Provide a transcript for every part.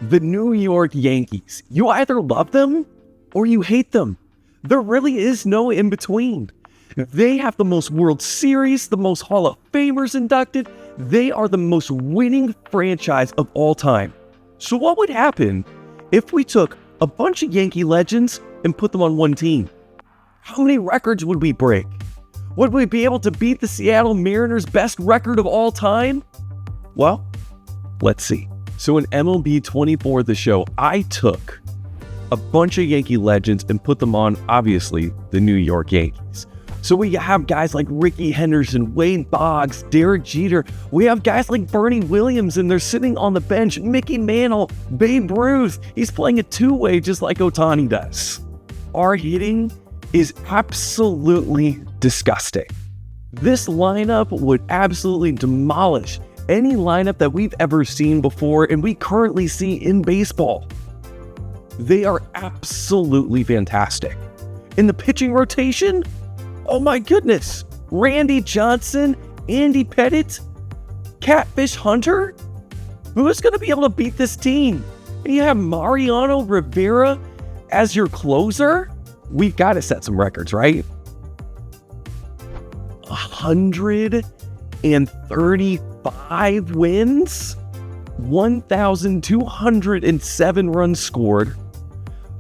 The New York Yankees. You either love them or you hate them. There really is no in between. They have the most World Series, the most Hall of Famers inducted. They are the most winning franchise of all time. So what would happen if we took a bunch of Yankee legends and put them on one team? How many records would we break? Would we be able to beat the Seattle Mariners' best record of all time? Well, let's see. So in MLB 24 The Show, I took a bunch of Yankee legends and put them on, obviously, the New York Yankees. So we have guys like Ricky Henderson, Wade Boggs, Derek Jeter. We have guys like Bernie Williams, and they're sitting on the bench. Mickey Mantle, Babe Ruth. He's playing a two-way just like Ohtani does. Our hitting is absolutely disgusting. This lineup would absolutely demolish any lineup that we've ever seen before and we currently see in baseball. They are absolutely fantastic. In the pitching rotation, oh my goodness, Randy Johnson, Andy Pettitte, Catfish Hunter? Who's going to be able to beat this team? And you have Mariano Rivera as your closer? We've got to set some records, right? 135 wins, 1,207 runs scored.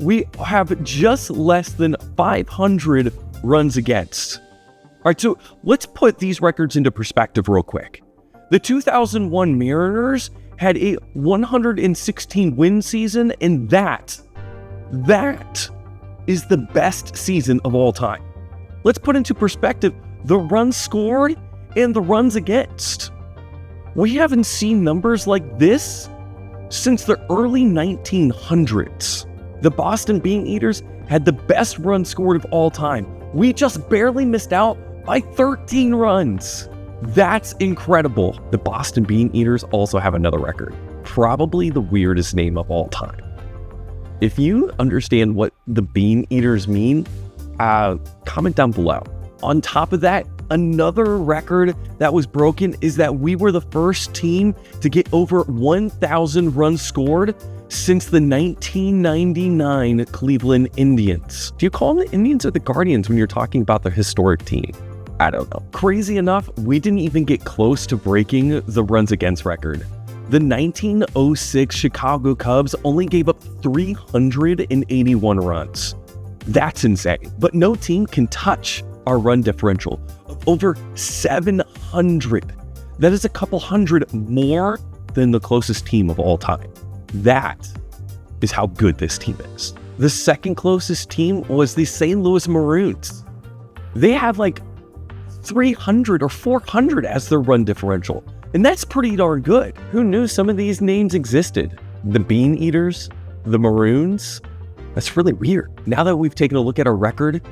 We have just less than 500 runs against. All right, so let's put these records into perspective real quick. The 2001 Mariners had a 116 win season, and that is the best season of all time. Let's put into perspective the runs scored and the runs against. We haven't seen numbers like this since the early 1900s. The Boston Bean Eaters had the best runs scored of all time. We just barely missed out by 13 runs. That's incredible. The Boston Bean Eaters also have another record, probably the weirdest name of all time. If you understand what the Bean Eaters mean, comment down below. On top of that, another record that was broken is that we were the first team to get over 1,000 runs scored since the 1999 Cleveland Indians. Do you call them the Indians or the Guardians when you're talking about the historic team? I don't know. Crazy enough, we didn't even get close to breaking the runs against record. The 1906 Chicago Cubs only gave up 381 runs. That's insane. But no team can touch our run differential of over 700. That is a couple hundred more than the closest team of all time. That is how good this team is. The second closest team was the St. Louis Maroons. They have like 300 or 400 as their run differential. And that's pretty darn good. Who knew some of these names existed? The Bean Eaters, the Maroons. That's really weird. Now that we've taken a look at our record,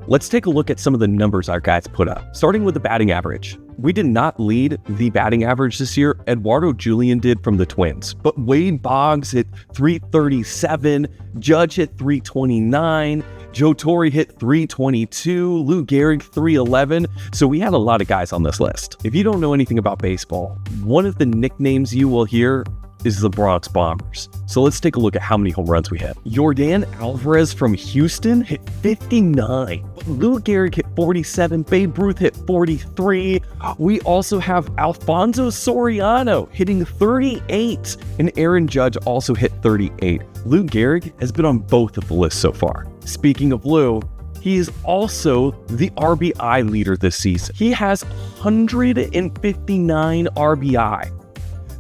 let's take a look at some of the numbers our guys put up. Starting with the batting average. We did not lead the batting average this year. Eduardo Julian did from the Twins. But Wade Boggs hit 337, Judge hit 329, Joe Torre hit 322, Lou Gehrig 311. So we had a lot of guys on this list. If you don't know anything about baseball, one of the nicknames you will hear is the Bronx Bombers. So let's take a look at how many home runs we hit. Yordan Alvarez from Houston hit 59. Lou Gehrig hit 47. Babe Ruth hit 43. We also have Alfonso Soriano hitting 38. And Aaron Judge also hit 38. Lou Gehrig has been on both of the lists so far. Speaking of Lou, he is also the RBI leader this season. He has 159 RBI.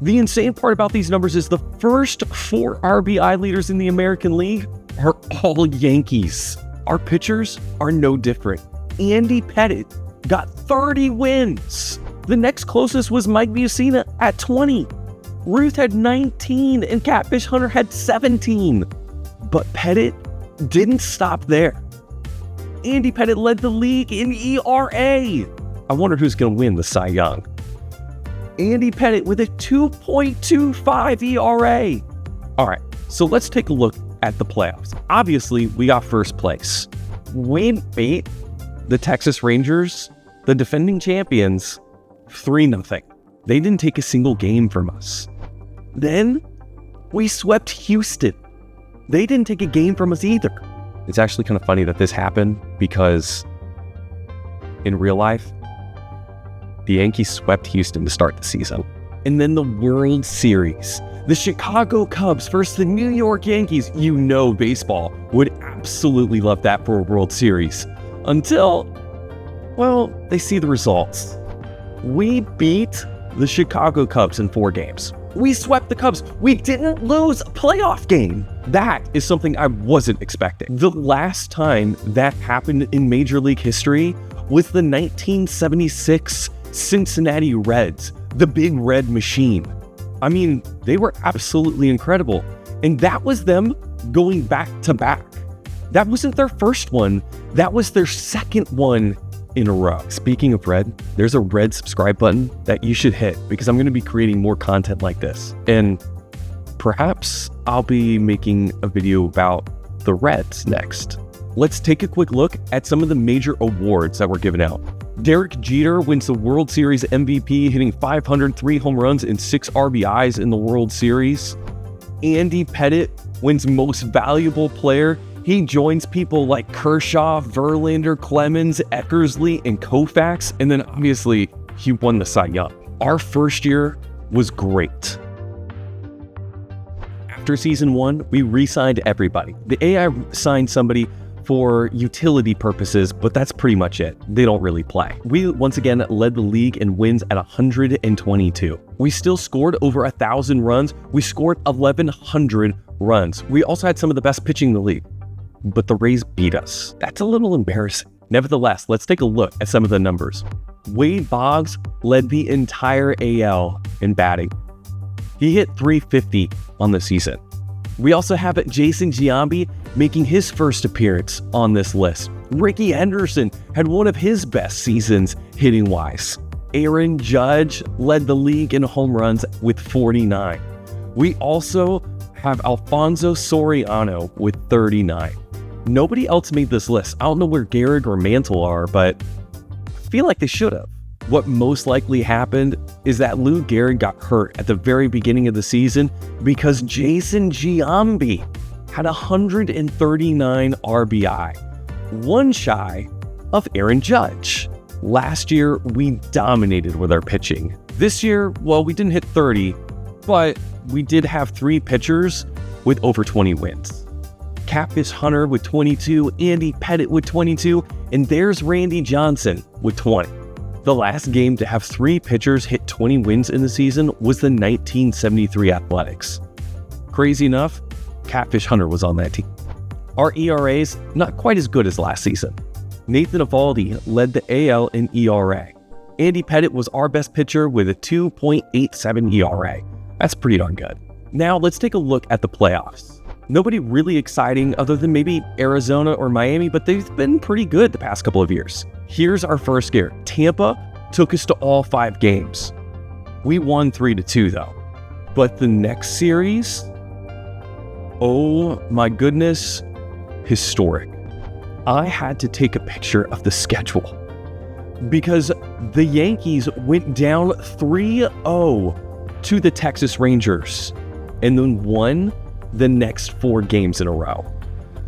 The insane part about these numbers is the first 4 RBI leaders in the American League are all Yankees. Our pitchers are no different. Andy Pettitte got 30 wins. The next closest was Mike Mussina at 20. Ruth had 19 and Catfish Hunter had 17. But Pettitte didn't stop there. Andy Pettitte led the league in ERA. I wonder who's going to win the Cy Young. Andy Pettitte with a 2.25 ERA. All right, so let's take a look at the playoffs. Obviously, we got first place. We beat the Texas Rangers, the defending champions, 3-0. They didn't take a single game from us. Then We swept Houston. They didn't take a game from us either. It's actually kind of funny that this happened because in real life, the Yankees swept Houston to start the season. And then the World Series. The Chicago Cubs versus the New York Yankees. You know baseball would absolutely love that for a World Series. Until, well, they see the results. We beat the Chicago Cubs in 4 games. We swept the Cubs. We didn't lose a playoff game. That is something I wasn't expecting. The last time that happened in Major League history was the 1976 Cincinnati Reds, the Big Red Machine. I mean, they were absolutely incredible. And that was them going back to back. That wasn't their first one. That was their second one in a row. Speaking of red, there's a red subscribe button that you should hit because I'm going to be creating more content like this. And perhaps I'll be making a video about the Reds next. Let's take a quick look at some of the major awards that were given out. Derek Jeter wins the World Series MVP, hitting 503 home runs and 6 RBIs in the World Series. Andy Pettitte wins Most Valuable Player. He joins people like Kershaw, Verlander, Clemens, Eckersley, and Koufax, and then obviously he won the Cy Young. Our first year was great. After season 1, we re-signed everybody. The AI signed somebody for utility purposes, but that's pretty much it. They don't really play. We once again led the league in wins at 122. We still scored over 1,000 runs. We scored 1,100 runs. We also had some of the best pitching in the league, but the Rays beat us. That's a little embarrassing. Nevertheless, let's take a look at some of the numbers. Wade Boggs led the entire AL in batting. He hit 350 on the season. We also have Jason Giambi making his first appearance on this list. Ricky Henderson had one of his best seasons hitting-wise. Aaron Judge led the league in home runs with 49. We also have Alfonso Soriano with 39. Nobody else made this list. I don't know where Gehrig or Mantle are, but I feel like they should have. What most likely happened is that Lou Gehrig got hurt at the very beginning of the season because Jason Giambi had 139 RBI, one shy of Aaron Judge. Last year, we dominated with our pitching. This year, well, we didn't hit 30, but we did have 3 pitchers with over 20 wins. Catfish Hunter with 22, Andy Pettitte with 22, and there's Randy Johnson with 20. The last game to have 3 pitchers hit 20 wins in the season was the 1973 Athletics. Crazy enough, Catfish Hunter was on that team. Our ERAs, not quite as good as last season. Nathan Eovaldi led the AL in ERA. Andy Pettitte was our best pitcher with a 2.87 ERA. That's pretty darn good. Now let's take a look at the playoffs. Nobody really exciting other than maybe Arizona or Miami, but they've been pretty good the past couple of years. Here's our first year. Tampa took us to all 5 games. We won 3-2 though. But the next series, oh my goodness, historic. I had to take a picture of the schedule because the Yankees went down 3-0 to the Texas Rangers and then won the next 4 games in a row.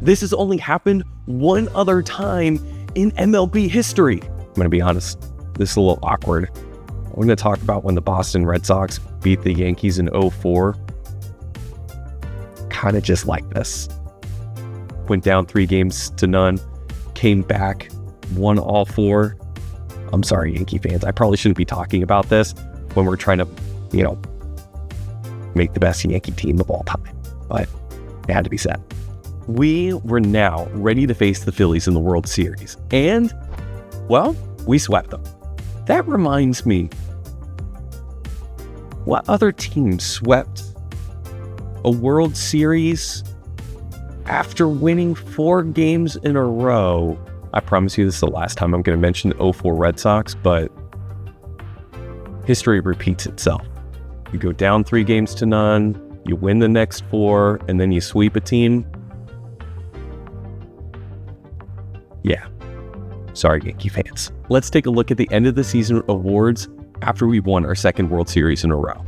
This has only happened one other time in MLB history. I'm going to be honest, this is a little awkward. I'm going to talk about when the Boston Red Sox beat the Yankees in 2004. Kind of just like this. Went down 3-0, came back, won all 4. I'm sorry, Yankee fans. I probably shouldn't be talking about this when we're trying to, make the best Yankee team of all time. But it had to be said. We were now ready to face the Phillies in the World Series. And, well, we swept them. That reminds me, what other team swept a World Series after winning 4 games in a row? I promise you this is the last time I'm going to mention the 2004 Red Sox, but history repeats itself. You go down 3-0, you win the next 4, and then you sweep a team. Yeah. Sorry, Yankee fans. Let's take a look at the end of the season awards after we won our 2nd World Series in a row.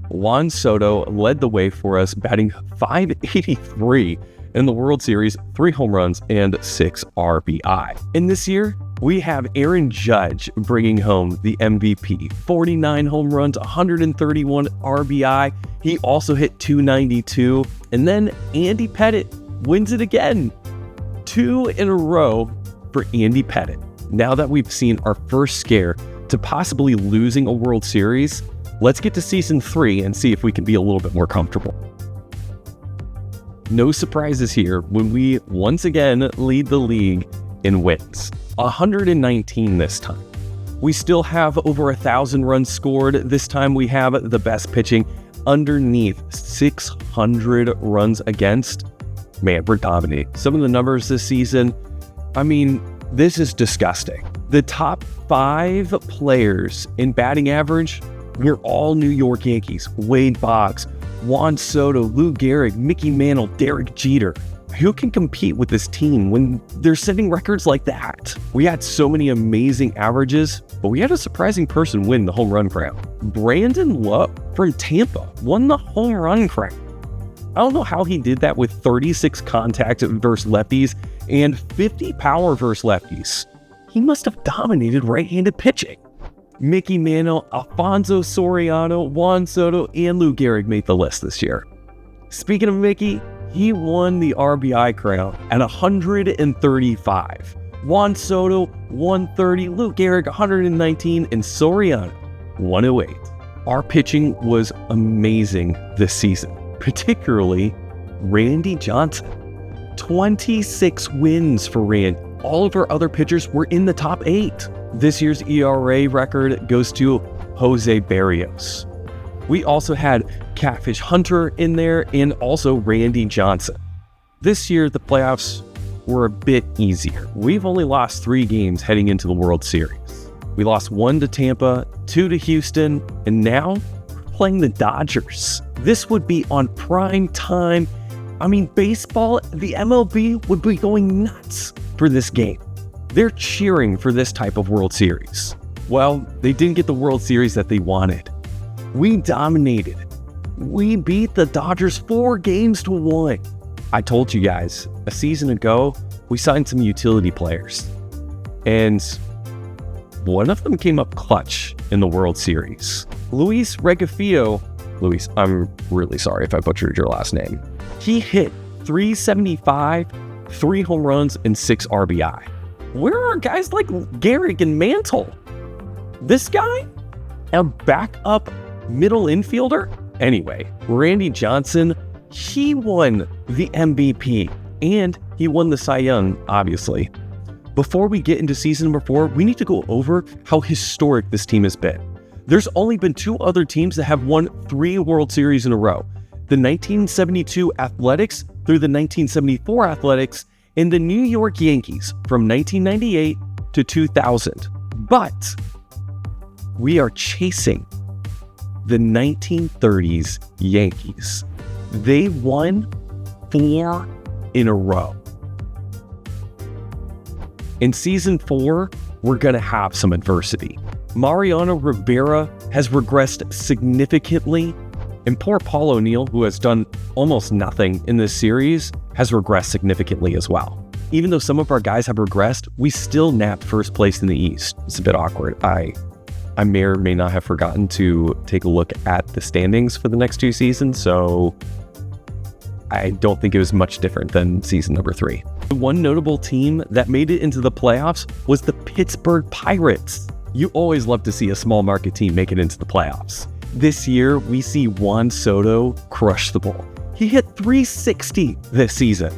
Juan Soto led the way for us, batting .583 in the World Series, 3 home runs and 6 RBI. And this year, we have Aaron Judge bringing home the MVP. 49 home runs, 131 RBI. He also hit .292. And then Andy Pettitte wins it again. 2 in a row for Andy Pettitte. Now that we've seen our first scare to possibly losing a World Series, let's get to season 3 and see if we can be a little bit more comfortable. No surprises here when we once again lead the league in wins. 119 this time. We still have over 1,000 runs scored. This time we have the best pitching underneath 600 runs against. Man, we're dominating. Some of the numbers this season, I mean, this is disgusting. The top 5 players in batting average, we're all New York Yankees. Wade Boggs, Juan Soto, Lou Gehrig, Mickey Mantle, Derek Jeter. Who can compete with this team when they're setting records like that? We had so many amazing averages, but we had a surprising person win the home run crown. Brandon Lowe from Tampa won the home run crown. I don't know how he did that with 36 contact versus lefties and 50 power versus lefties. He must have dominated right-handed pitching. Mickey Mantle, Alfonso Soriano, Juan Soto, and Lou Gehrig made the list this year. Speaking of Mickey, he won the RBI crown at 135. Juan Soto, 130, Lou Gehrig, 119, and Soriano, 108. Our pitching was amazing this season, particularly Randy Johnson. 26 wins for Randy. All of our other pitchers were in the top 8. This year's ERA record goes to Jose Barrios. We also had Catfish Hunter in there and also Randy Johnson. This year, the playoffs were a bit easier. We've only lost 3 games heading into the World Series. We lost 1 to Tampa, 2 to Houston, and now we're playing the Dodgers. This would be on prime time. I mean, baseball, the MLB would be going nuts for this game. They're cheering for this type of World Series. Well, they didn't get the World Series that they wanted. We dominated. We beat the Dodgers 4-1. I told you guys, a season ago, we signed some utility players. And one of them came up clutch in the World Series. Luis Regafio. Luis, I'm really sorry if I butchered your last name. He hit .375, 3 home runs, and 6 RBI. Where are guys like Gehrig and Mantle? This guy? A backup middle infielder? Anyway, Randy Johnson, he won the MVP and he won the Cy Young, obviously. Before we get into season number 4, we need to go over how historic this team has been. There's only been 2 other teams that have won 3 World Series in a row. The 1972 Athletics through the 1974 Athletics and the New York Yankees from 1998 to 2000. But we are chasing the 1930s Yankees. They won 4 in a row. In season 4, we're going to have some adversity. Mariano Rivera has regressed significantly, and poor Paul O'Neill, who has done almost nothing in this series, has regressed significantly as well. Even though some of our guys have regressed, we still napped first place in the East. It's a bit awkward. I may or may not have forgotten to take a look at the standings for the next 2 seasons, so I don't think it was much different than season number 3. The one notable team that made it into the playoffs was the Pittsburgh Pirates. You always love to see a small market team make it into the playoffs. This year, we see Juan Soto crush the ball. He hit .360 this season.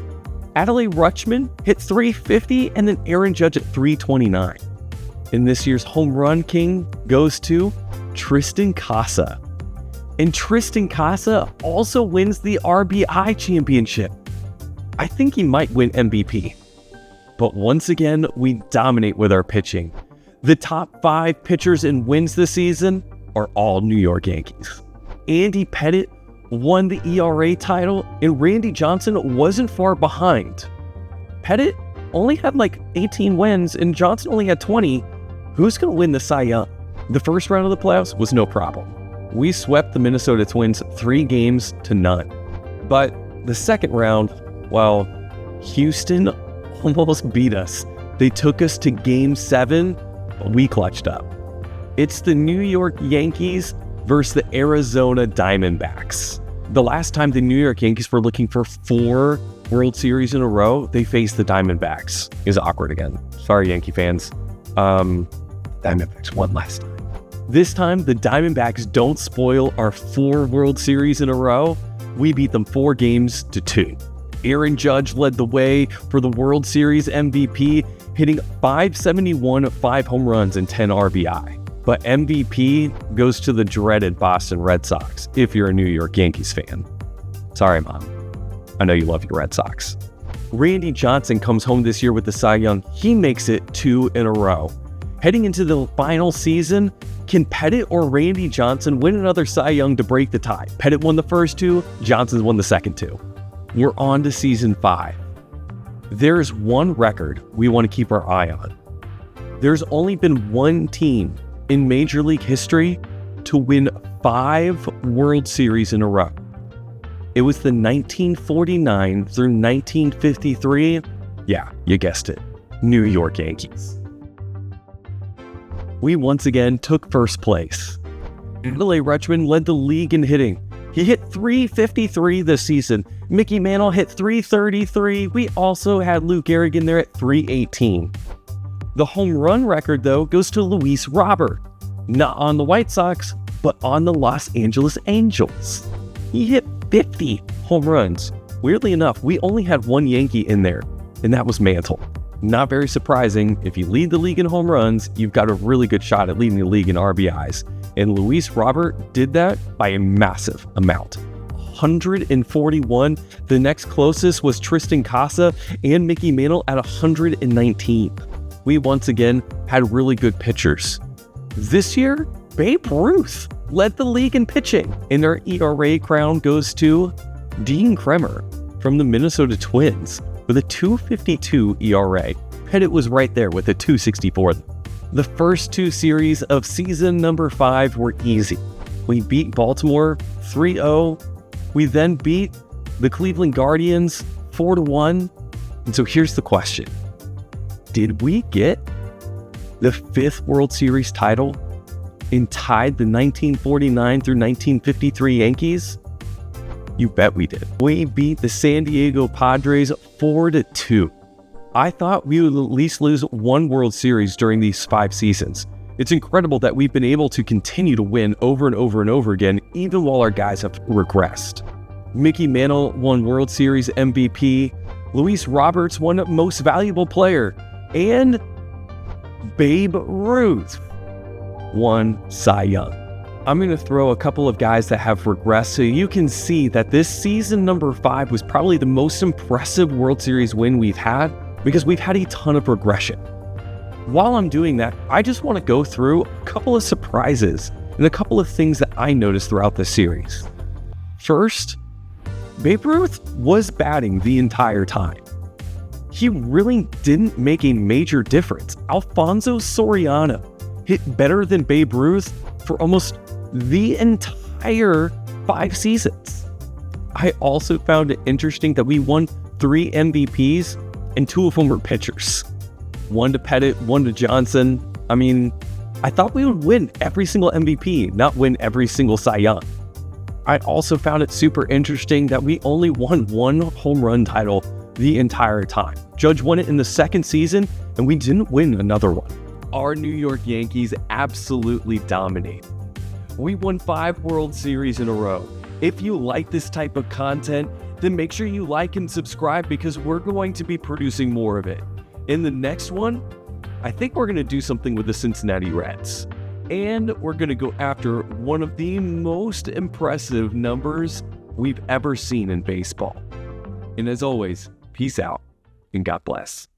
Adley Rutschman hit .350, and then Aaron Judge at .329. And this year's home run king goes to Tristan Casa. And Tristan Casa also wins the RBI championship. I think he might win MVP. But once again, we dominate with our pitching. The top 5 pitchers in wins this season are all New York Yankees. Andy Pettitte won the ERA title, and Randy Johnson wasn't far behind. Pettitte only had like 18 wins, and Johnson only had 20. Who's going to win the Cy Young? The first round of the playoffs was no problem. we swept the Minnesota Twins 3-0. But the second round, well, Houston almost beat us. They took us to Game 7, but we clutched up. It's the New York Yankees versus the Arizona Diamondbacks. The last time the New York Yankees were looking for 4 World Series in a row, they faced the Diamondbacks. It was awkward again. Sorry, Yankee fans. Diamondbacks won last time. This time, the Diamondbacks don't spoil our 4 World Series in a row. We beat them 4-2. Aaron Judge led the way for the World Series MVP, hitting .571, 5 home runs and 10 RBI. But MVP goes to the dreaded Boston Red Sox, if you're a New York Yankees fan. Sorry, Mom. I know you love your Red Sox. Randy Johnson comes home this year with the Cy Young. He makes it 2 in a row. Heading into the final season, can Pettit or Randy Johnson win another Cy Young to break the tie? Pettit won the first 2, Johnson won the second 2. We're on to season 5. There's one record we want to keep our eye on. There's only been one team in Major League history to win 5 World Series in a row. It was the 1949 through 1953, yeah, you guessed it, New York Yankees. We once again took first place. Adley Rutschman led the league in hitting. He hit .353 this season. Mickey Mantle hit .333. We also had Lou Gehrig in there at .318. The home run record, though, goes to Luis Robert. Not on the White Sox, but on the Los Angeles Angels. He hit 50 home runs. Weirdly enough, we only had one Yankee in there, and that was Mantle. Not very surprising. If you lead the league in home runs, you've got a really good shot at leading the league in RBIs. And Luis Robert did that by a massive amount. 141. The next closest was Tristan Casa and Mickey Mantle at 119. We once again had really good pitchers. This year, Babe Ruth led the league in pitching. And our ERA crown goes to Dean Kremer from the Minnesota Twins with a .252 ERA. Pettit was right there with a .264. The first 2 series of season number 5 were easy. We beat Baltimore 3-0. We then beat the Cleveland Guardians 4-1. And so here's the question. Did we get the 5th World Series title and tied the 1949 through 1953 Yankees? You bet we did. We beat the San Diego Padres 4-2. I thought we would at least lose 1 World Series during these 5 seasons. It's incredible that we've been able to continue to win over and over and over again, even while our guys have regressed. Mickey Mantle won World Series MVP. Luis Roberts won Most Valuable Player. And Babe Ruth won Cy Young. I'm going to throw a couple of guys that have regressed so you can see that this season number 5 was probably the most impressive World Series win we've had because we've had a ton of regression. While I'm doing that, I just want to go through a couple of surprises and a couple of things that I noticed throughout the series. First, Babe Ruth was batting the entire time. He really didn't make a major difference. Alfonso Soriano hit better than Babe Ruth for almost the entire 5 seasons. I also found it interesting that we won 3 MVPs and 2 of them were pitchers. 1 to Pettit, 1 to Johnson. I mean, I thought we would win every single MVP, not win every single Cy Young. I also found it super interesting that we only won 1 home run title the entire time. Judge won it in the 2nd season, and we didn't win another one. Our New York Yankees absolutely dominate. We won 5 World Series in a row. If you like this type of content, then make sure you like and subscribe because we're going to be producing more of it. In the next one, I think we're going to do something with the Cincinnati Reds. And we're going to go after one of the most impressive numbers we've ever seen in baseball. And as always, peace out and God bless.